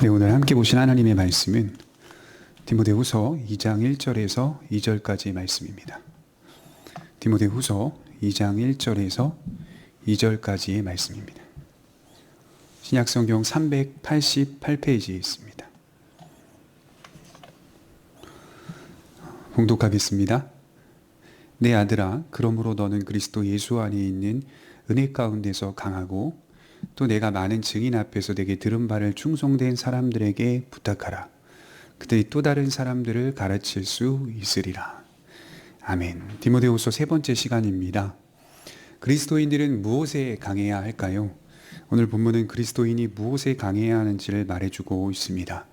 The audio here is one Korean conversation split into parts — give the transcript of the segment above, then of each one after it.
네, 오늘 함께 보신 하나님의 말씀은 디모데후서 2장 1절에서 2절까지의 말씀입니다. 디모데후서 2장 1절에서 2절까지의 말씀입니다. 신약성경 388페이지에 있습니다. 봉독하겠습니다. 내 아들아, 그러므로 너는 그리스도 예수 안에 있는 은혜 가운데서 강하고 또 내가 많은 증인 앞에서 내게 들은 바를 충성된 사람들에게 부탁하라. 그들이 또 다른 사람들을 가르칠 수 있으리라. 아멘. 디모데후서 세 번째 시간입니다. 그리스도인들은 무엇에 강해야 할까요? 오늘 본문은 그리스도인이 무엇에 강해야 하는지를 말해주고 있습니다.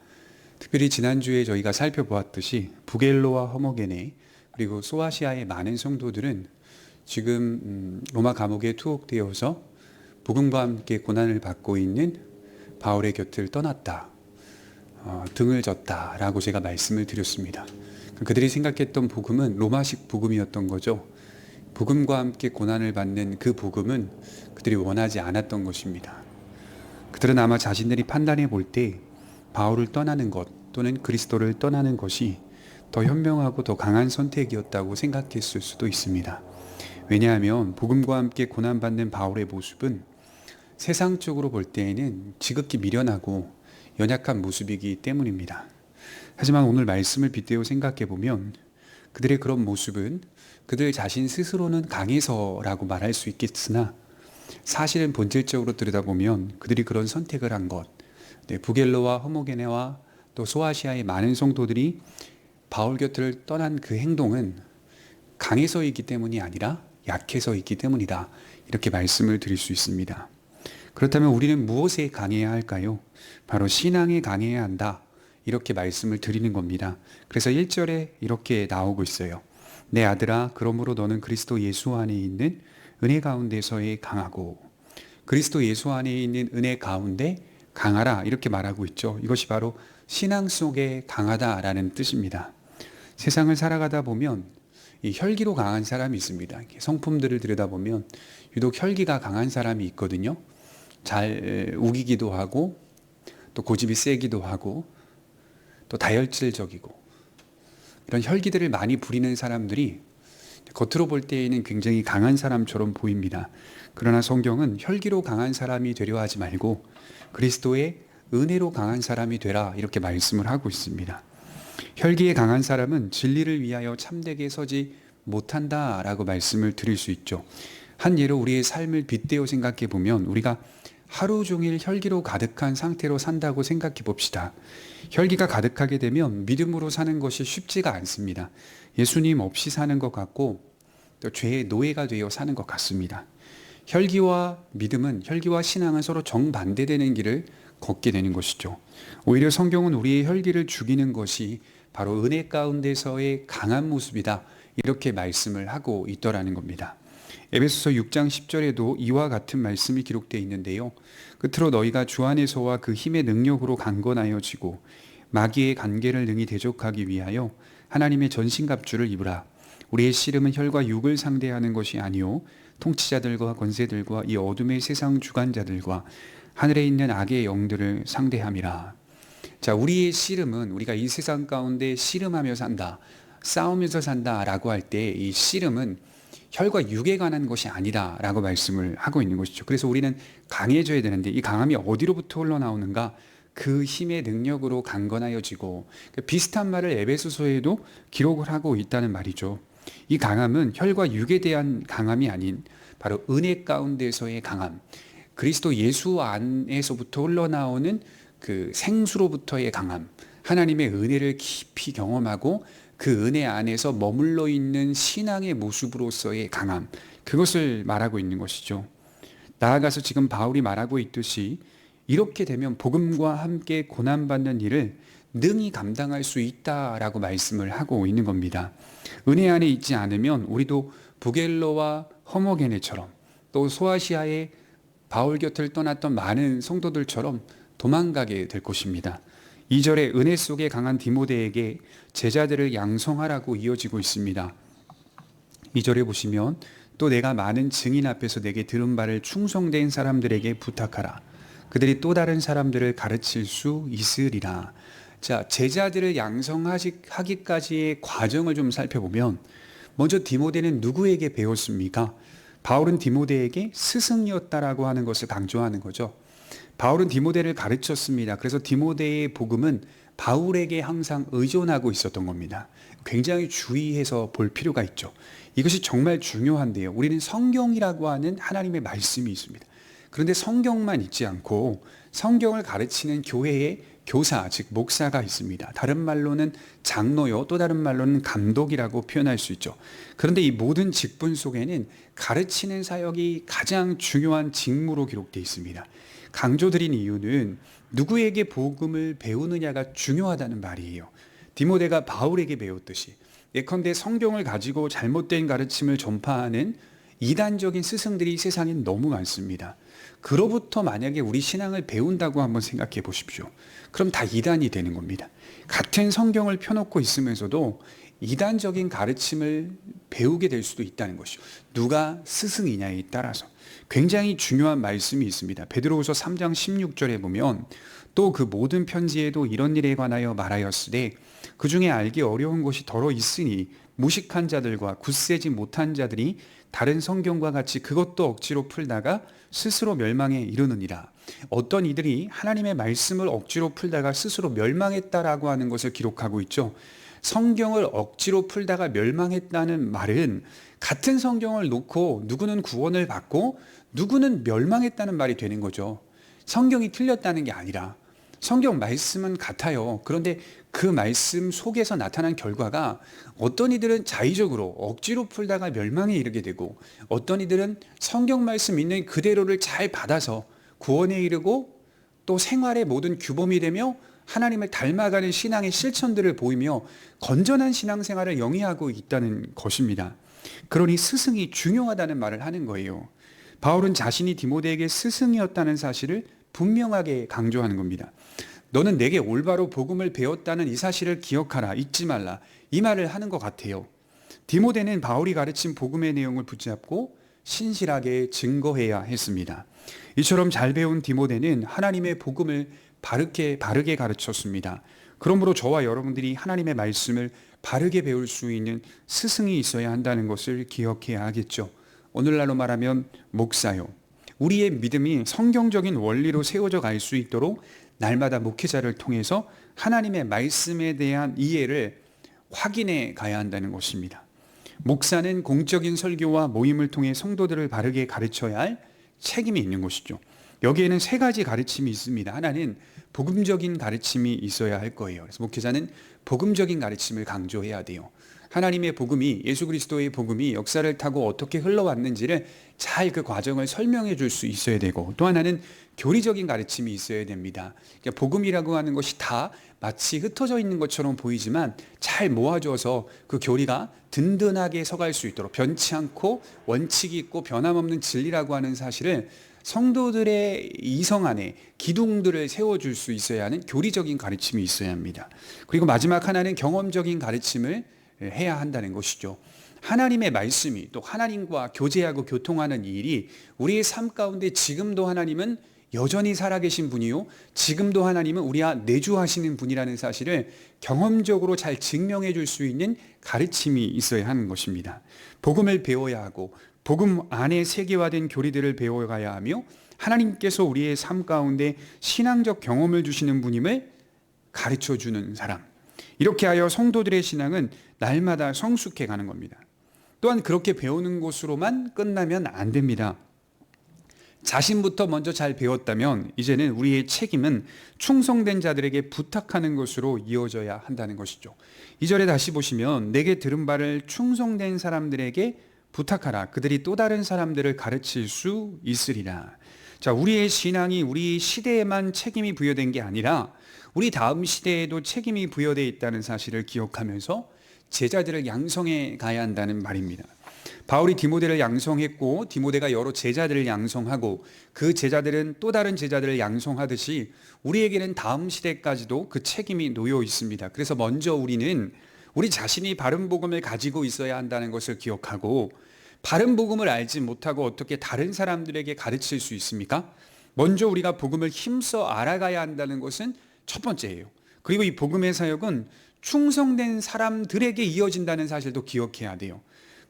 특별히 지난주에 저희가 살펴보았듯이 부겔로와 허모게네 그리고 소아시아의 많은 성도들은 지금 로마 감옥에 투옥되어서 복음과 함께 고난을 받고 있는 바울의 곁을 떠났다, 등을 졌다라고 제가 말씀을 드렸습니다. 그들이 생각했던 복음은 로마식 복음이었던 거죠. 복음과 함께 고난을 받는 그 복음은 그들이 원하지 않았던 것입니다. 그들은 아마 자신들이 판단해 볼 때 바울을 떠나는 것 또는 그리스도를 떠나는 것이 더 현명하고 더 강한 선택이었다고 생각했을 수도 있습니다. 왜냐하면 복음과 함께 고난받는 바울의 모습은 세상적으로 볼 때에는 지극히 미련하고 연약한 모습이기 때문입니다. 하지만 오늘 말씀을 빗대어 생각해 보면 그들의 그런 모습은 그들 자신 스스로는 강해서라고 말할 수 있겠으나 사실은 본질적으로 들여다보면 그들이 그런 선택을 한 것, 부겔로와 허모게네와 또 소아시아의 많은 성도들이 바울 곁을 떠난 그 행동은 강해서이기 때문이 아니라 약해서이기 때문이다, 이렇게 말씀을 드릴 수 있습니다. 그렇다면 우리는 무엇에 강해야 할까요? 바로 신앙에 강해야 한다, 이렇게 말씀을 드리는 겁니다. 그래서 1절에 이렇게 나오고 있어요. 내 아들아, 그러므로 너는 그리스도 예수 안에 있는 은혜 가운데서의 강하고, 그리스도 예수 안에 있는 은혜 가운데 강하라, 이렇게 말하고 있죠. 이것이 바로 신앙 속에 강하다라는 뜻입니다. 세상을 살아가다 보면 이 혈기로 강한 사람이 있습니다. 성품들을 들여다보면 유독 혈기가 강한 사람이 있거든요. 잘 우기기도 하고 또 고집이 세기도 하고 또 다혈질적이고, 이런 혈기들을 많이 부리는 사람들이 겉으로 볼 때에는 굉장히 강한 사람처럼 보입니다. 그러나 성경은 혈기로 강한 사람이 되려 하지 말고 그리스도의 은혜로 강한 사람이 되라, 이렇게 말씀을 하고 있습니다. 혈기에 강한 사람은 진리를 위하여 참되게 서지 못한다라고 말씀을 드릴 수 있죠. 한 예로 우리의 삶을 빗대어 생각해 보면 우리가 하루 종일 혈기로 가득한 상태로 산다고 생각해 봅시다. 혈기가 가득하게 되면 믿음으로 사는 것이 쉽지가 않습니다. 예수님 없이 사는 것 같고 또 죄의 노예가 되어 사는 것 같습니다. 혈기와 믿음은, 혈기와 신앙은 서로 정반대되는 길을 걷게 되는 것이죠. 오히려 성경은 우리의 혈기를 죽이는 것이 바로 은혜 가운데서의 강한 모습이다, 이렇게 말씀을 하고 있더라는 겁니다. 에베소서 6장 10절에도 이와 같은 말씀이 기록되어 있는데요. 끝으로 너희가 주 안에서와 그 힘의 능력으로 강건하여지고 마귀의 관계를 능히 대적하기 위하여 하나님의 전신갑주를 입으라. 우리의 씨름은 혈과 육을 상대하는 것이 아니요 통치자들과 권세들과 이 어둠의 세상 주관자들과 하늘에 있는 악의 영들을 상대함이라. 자, 우리의 씨름은, 우리가 이 세상 가운데 씨름하며 산다, 싸우면서 산다라고 할 때 이 씨름은 혈과 육에 관한 것이 아니다 라고 말씀을 하고 있는 것이죠. 그래서 우리는 강해져야 되는데 이 강함이 어디로부터 흘러나오는가? 그 힘의 능력으로 강건하여지고, 비슷한 말을 에베소서에도 기록을 하고 있다는 말이죠. 이 강함은 혈과 육에 대한 강함이 아닌 바로 은혜 가운데서의 강함, 그리스도 예수 안에서부터 흘러나오는 그 생수로부터의 강함, 하나님의 은혜를 깊이 경험하고 그 은혜 안에서 머물러 있는 신앙의 모습으로서의 강함, 그것을 말하고 있는 것이죠. 나아가서 지금 바울이 말하고 있듯이 이렇게 되면 복음과 함께 고난받는 일을 능히 감당할 수 있다라고 말씀을 하고 있는 겁니다. 은혜 안에 있지 않으면 우리도 부겔로와 허모게네처럼 또 소아시아의 바울 곁을 떠났던 많은 성도들처럼 도망가게 될 것입니다. 2절에 은혜 속에 강한 디모데에게 제자들을 양성하라고 이어지고 있습니다. 2절에 보시면 또 내가 많은 증인 앞에서 내게 들은 바를 충성된 사람들에게 부탁하라. 그들이 또 다른 사람들을 가르칠 수 있으리라. 자, 제자들을 양성하기까지의 과정을 좀 살펴보면 먼저 디모데는 누구에게 배웠습니까? 바울은 디모데에게 스승이었다라고 하는 것을 강조하는 거죠. 바울은 디모데를 가르쳤습니다. 그래서 디모데의 복음은 바울에게 항상 의존하고 있었던 겁니다. 굉장히 주의해서 볼 필요가 있죠. 이것이 정말 중요한데요. 우리는 성경이라고 하는 하나님의 말씀이 있습니다. 그런데 성경만 있지 않고 성경을 가르치는 교회의 교사, 즉 목사가 있습니다. 다른 말로는 장로요, 또 다른 말로는 감독이라고 표현할 수 있죠. 그런데 이 모든 직분 속에는 가르치는 사역이 가장 중요한 직무로 기록되어 있습니다. 강조드린 이유는 누구에게 복음을 배우느냐가 중요하다는 말이에요. 디모데가 바울에게 배웠듯이 예컨대 성경을 가지고 잘못된 가르침을 전파하는 이단적인 스승들이 세상엔 너무 많습니다. 그로부터 만약에 우리 신앙을 배운다고 한번 생각해 보십시오. 그럼 다 이단이 되는 겁니다. 같은 성경을 펴놓고 있으면서도 이단적인 가르침을 배우게 될 수도 있다는 것이죠. 누가 스승이냐에 따라서. 굉장히 중요한 말씀이 있습니다. 베드로후서 3장 16절에 보면 또 그 모든 편지에도 이런 일에 관하여 말하였으되 그 중에 알기 어려운 것이 더러 있으니 무식한 자들과 굳세지 못한 자들이 다른 성경과 같이 그것도 억지로 풀다가 스스로 멸망에 이르느니라. 어떤 이들이 하나님의 말씀을 억지로 풀다가 스스로 멸망했다라고 하는 것을 기록하고 있죠. 성경을 억지로 풀다가 멸망했다는 말은 같은 성경을 놓고 누구는 구원을 받고 누구는 멸망했다는 말이 되는 거죠. 성경이 틀렸다는 게 아니라 성경 말씀은 같아요. 그런데 그 말씀 속에서 나타난 결과가 어떤 이들은 자의적으로 억지로 풀다가 멸망에 이르게 되고 어떤 이들은 성경 말씀 있는 그대로를 잘 받아서 구원에 이르고 또 생활의 모든 규범이 되며 하나님을 닮아가는 신앙의 실천들을 보이며 건전한 신앙생활을 영위하고 있다는 것입니다. 그러니 스승이 중요하다는 말을 하는 거예요. 바울은 자신이 디모데에게 스승이었다는 사실을 분명하게 강조하는 겁니다. 너는 내게 올바로 복음을 배웠다는 이 사실을 기억하라, 잊지 말라, 이 말을 하는 것 같아요. 디모데는 바울이 가르친 복음의 내용을 붙잡고 신실하게 증거해야 했습니다. 이처럼 잘 배운 디모데는 하나님의 복음을 바르게 가르쳤습니다. 그러므로 저와 여러분들이 하나님의 말씀을 바르게 배울 수 있는 스승이 있어야 한다는 것을 기억해야 하겠죠. 오늘날로 말하면 목사요. 우리의 믿음이 성경적인 원리로 세워져 갈 수 있도록 날마다 목회자를 통해서 하나님의 말씀에 대한 이해를 확인해 가야 한다는 것입니다. 목사는 공적인 설교와 모임을 통해 성도들을 바르게 가르쳐야 할 책임이 있는 것이죠. 여기에는 세 가지 가르침이 있습니다. 하나는 복음적인 가르침이 있어야 할 거예요. 그래서 목회자는 복음적인 가르침을 강조해야 돼요. 하나님의 복음이, 예수 그리스도의 복음이 역사를 타고 어떻게 흘러왔는지를 잘 그 과정을 설명해 줄 수 있어야 되고, 또 하나는 교리적인 가르침이 있어야 됩니다. 그러니까 복음이라고 하는 것이 다 마치 흩어져 있는 것처럼 보이지만 잘 모아져서 그 교리가 든든하게 서갈 수 있도록 변치 않고 원칙이 있고 변함없는 진리라고 하는 사실을 성도들의 이성 안에 기둥들을 세워줄 수 있어야 하는 교리적인 가르침이 있어야 합니다. 그리고 마지막 하나는 경험적인 가르침을 해야 한다는 것이죠. 하나님의 말씀이 또 하나님과 교제하고 교통하는 이 일이 우리의 삶 가운데 지금도 하나님은 여전히 살아계신 분이요, 지금도 하나님은 우리와 내주하시는 분이라는 사실을 경험적으로 잘 증명해 줄 수 있는 가르침이 있어야 하는 것입니다. 복음을 배워야 하고 복음 안에 세계화된 교리들을 배워가야 하며 하나님께서 우리의 삶 가운데 신앙적 경험을 주시는 분임을 가르쳐 주는 사람, 이렇게 하여 성도들의 신앙은 날마다 성숙해 가는 겁니다. 또한 그렇게 배우는 것으로만 끝나면 안 됩니다. 자신부터 먼저 잘 배웠다면 이제는 우리의 책임은 충성된 자들에게 부탁하는 것으로 이어져야 한다는 것이죠. 2절에 다시 보시면 내게 들은 바를 충성된 사람들에게 부탁하라. 그들이 또 다른 사람들을 가르칠 수 있으리라. 자, 우리의 신앙이 우리 시대에만 책임이 부여된 게 아니라 우리 다음 시대에도 책임이 부여되어 있다는 사실을 기억하면서 제자들을 양성해 가야 한다는 말입니다. 바울이 디모데를 양성했고 디모데가 여러 제자들을 양성하고 그 제자들은 또 다른 제자들을 양성하듯이 우리에게는 다음 시대까지도 그 책임이 놓여 있습니다. 그래서 먼저 우리는 우리 자신이 바른 복음을 가지고 있어야 한다는 것을 기억하고, 바른 복음을 알지 못하고 어떻게 다른 사람들에게 가르칠 수 있습니까? 먼저 우리가 복음을 힘써 알아가야 한다는 것은 첫 번째예요. 그리고 이 복음의 사역은 충성된 사람들에게 이어진다는 사실도 기억해야 돼요.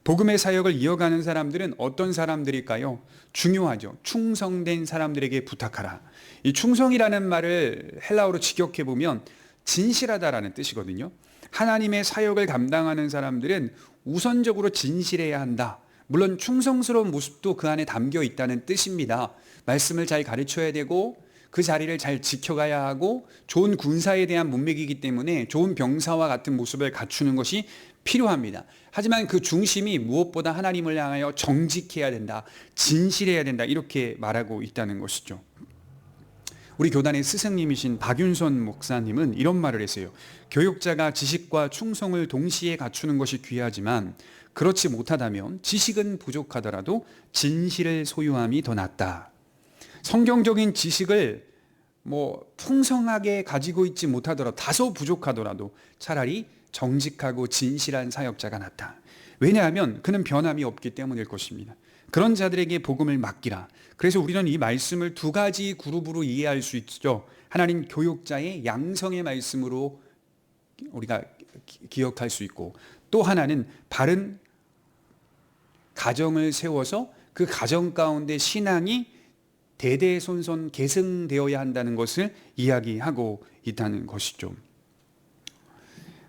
복음의 사역을 이어가는 사람들은 어떤 사람들일까요? 중요하죠. 충성된 사람들에게 부탁하라. 이 충성이라는 말을 헬라어로 직역해 보면 진실하다라는 뜻이거든요. 하나님의 사역을 감당하는 사람들은 우선적으로 진실해야 한다. 물론 충성스러운 모습도 그 안에 담겨 있다는 뜻입니다. 말씀을 잘 가르쳐야 되고 그 자리를 잘 지켜가야 하고 좋은 군사에 대한 문맥이기 때문에 좋은 병사와 같은 모습을 갖추는 것이 필요합니다. 하지만 그 중심이 무엇보다 하나님을 향하여 정직해야 된다. 진실해야 된다. 이렇게 말하고 있다는 것이죠. 우리 교단의 스승님이신 박윤선 목사님은 이런 말을 했어요. 교육자가 지식과 충성을 동시에 갖추는 것이 귀하지만 그렇지 못하다면 지식은 부족하더라도 진실을 소유함이 더 낫다. 성경적인 지식을 풍성하게 가지고 있지 못하더라도 다소 부족하더라도 차라리 정직하고 진실한 사역자가 낫다. 왜냐하면 그는 변함이 없기 때문일 것입니다. 그런 자들에게 복음을 맡기라. 그래서 우리는 이 말씀을 두 가지 그룹으로 이해할 수 있죠. 하나는 교육자의 양성의 말씀으로 우리가 기억할 수 있고, 또 하나는 바른 가정을 세워서 그 가정 가운데 신앙이 대대손손 계승되어야 한다는 것을 이야기하고 있다는 것이죠.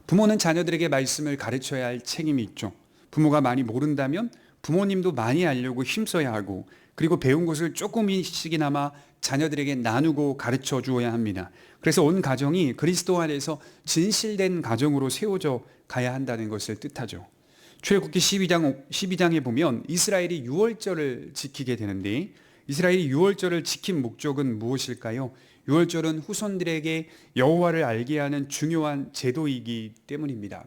부모는 자녀들에게 말씀을 가르쳐야 할 책임이 있죠. 부모가 많이 모른다면 부모님도 많이 알려고 힘써야 하고, 그리고 배운 것을 조금씩이나마 자녀들에게 나누고 가르쳐 주어야 합니다. 그래서 온 가정이 그리스도 안에서 진실된 가정으로 세워져 가야 한다는 것을 뜻하죠. 출애굽기 12장에 보면 이스라엘이 유월절을 지키게 되는데, 이스라엘이 유월절을 지킨 목적은 무엇일까요? 유월절은 후손들에게 여호와를 알게 하는 중요한 제도이기 때문입니다.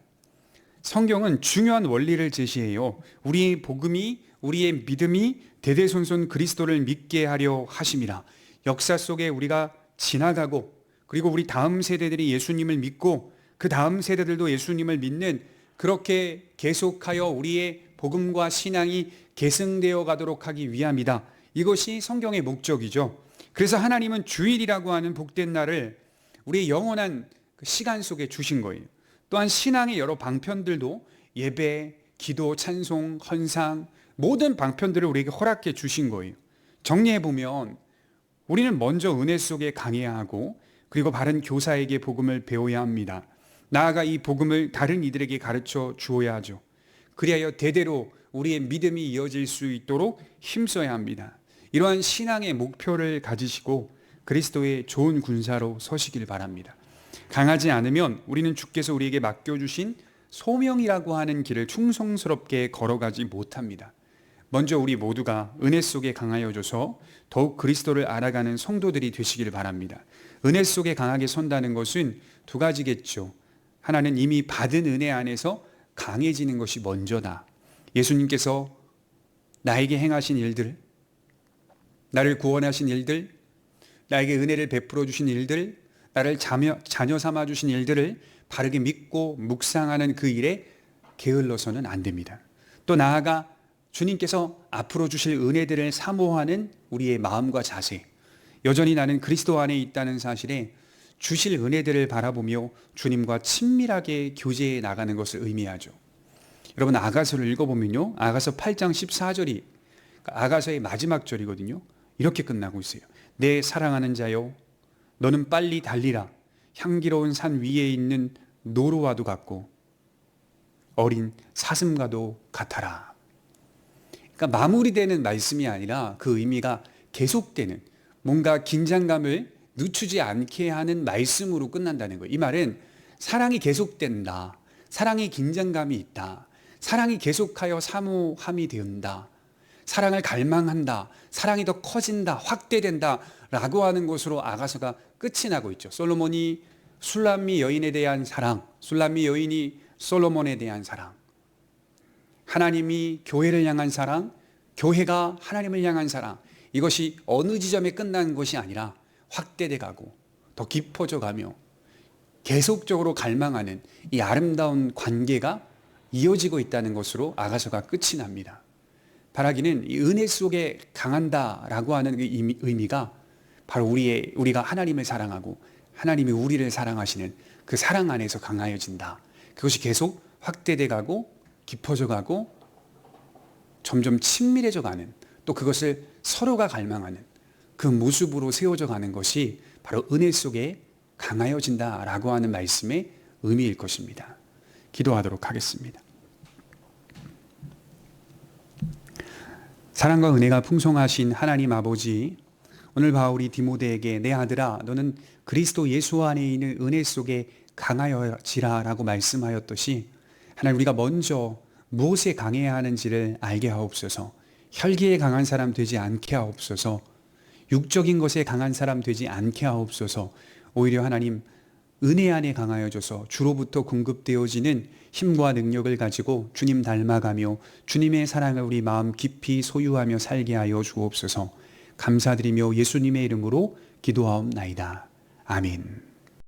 성경은 중요한 원리를 제시해요. 우리의 복음이, 우리의 믿음이 대대손손 그리스도를 믿게 하려 하심이라. 역사 속에 우리가 지나가고, 그리고 우리 다음 세대들이 예수님을 믿고 그 다음 세대들도 예수님을 믿는, 그렇게 계속하여 우리의 복음과 신앙이 계승되어 가도록 하기 위함이다. 이것이 성경의 목적이죠. 그래서 하나님은 주일이라고 하는 복된 날을 우리의 영원한 시간 속에 주신 거예요. 또한 신앙의 여러 방편들도 예배, 기도, 찬송, 헌상, 모든 방편들을 우리에게 허락해 주신 거예요. 정리해 보면 우리는 먼저 은혜 속에 강해야 하고, 그리고 바른 교사에게 복음을 배워야 합니다. 나아가 이 복음을 다른 이들에게 가르쳐 주어야 하죠. 그리하여 대대로 우리의 믿음이 이어질 수 있도록 힘써야 합니다. 이러한 신앙의 목표를 가지시고 그리스도의 좋은 군사로 서시길 바랍니다. 강하지 않으면 우리는 주께서 우리에게 맡겨주신 소명이라고 하는 길을 충성스럽게 걸어가지 못합니다. 먼저 우리 모두가 은혜 속에 강하여져서 더욱 그리스도를 알아가는 성도들이 되시길 바랍니다. 은혜 속에 강하게 선다는 것은 두 가지겠죠. 하나는 이미 받은 은혜 안에서 강해지는 것이 먼저다. 예수님께서 나에게 행하신 일들, 나를 구원하신 일들, 나에게 은혜를 베풀어 주신 일들, 나를 자녀 삼아 주신 일들을 바르게 믿고 묵상하는 그 일에 게을러서는 안 됩니다. 또 나아가 주님께서 앞으로 주실 은혜들을 사모하는 우리의 마음과 자세, 여전히 나는 그리스도 안에 있다는 사실에 주실 은혜들을 바라보며 주님과 친밀하게 교제해 나가는 것을 의미하죠. 여러분, 아가서를 읽어보면요, 아가서 8장 14절이 아가서의 마지막 절이거든요. 이렇게 끝나고 있어요. 내 사랑하는 자여, 너는 빨리 달리라. 향기로운 산 위에 있는 노루와도 같고 어린 사슴과도 같아라. 그러니까 마무리되는 말씀이 아니라 그 의미가 계속되는, 뭔가 긴장감을 늦추지 않게 하는 말씀으로 끝난다는 거예요. 이 말은 사랑이 계속된다, 사랑이 긴장감이 있다, 사랑이 계속하여 사모함이 된다, 사랑을 갈망한다, 사랑이 더 커진다, 확대된다 라고 하는 것으로 아가서가 끝이 나고 있죠. 솔로몬이 술람미 여인에 대한 사랑, 술람미 여인이 솔로몬에 대한 사랑, 하나님이 교회를 향한 사랑, 교회가 하나님을 향한 사랑, 이것이 어느 지점에 끝난 것이 아니라 확대돼 가고 더 깊어져 가며 계속적으로 갈망하는 이 아름다운 관계가 이어지고 있다는 것으로 아가서가 끝이 납니다. 바라기는 이 은혜 속에 강한다라고 하는 의미가 바로 우리가 하나님을 사랑하고 하나님이 우리를 사랑하시는 그 사랑 안에서 강하여진다. 그것이 계속 확대돼 가고 깊어져 가고 점점 친밀해져 가는, 또 그것을 서로가 갈망하는 그 모습으로 세워져 가는 것이 바로 은혜 속에 강하여진다라고 하는 말씀의 의미일 것입니다. 기도하도록 하겠습니다. 사랑과 은혜가 풍성하신 하나님 아버지, 오늘 바울이 디모데에게 내 아들아 너는 그리스도 예수 안에 있는 은혜 속에 강하여지라라고 말씀하였듯이, 하나님 우리가 먼저 무엇에 강해야 하는지를 알게 하옵소서. 혈기에 강한 사람 되지 않게 하옵소서. 육적인 것에 강한 사람 되지 않게 하옵소서. 오히려 하나님 은혜 안에 강하여져서 주로부터 공급되어지는 힘과 능력을 가지고 주님 닮아가며 주님의 사랑을 우리 마음 깊이 소유하며 살게 하여 주옵소서. 감사드리며 예수님의 이름으로 기도하옵나이다. 아멘.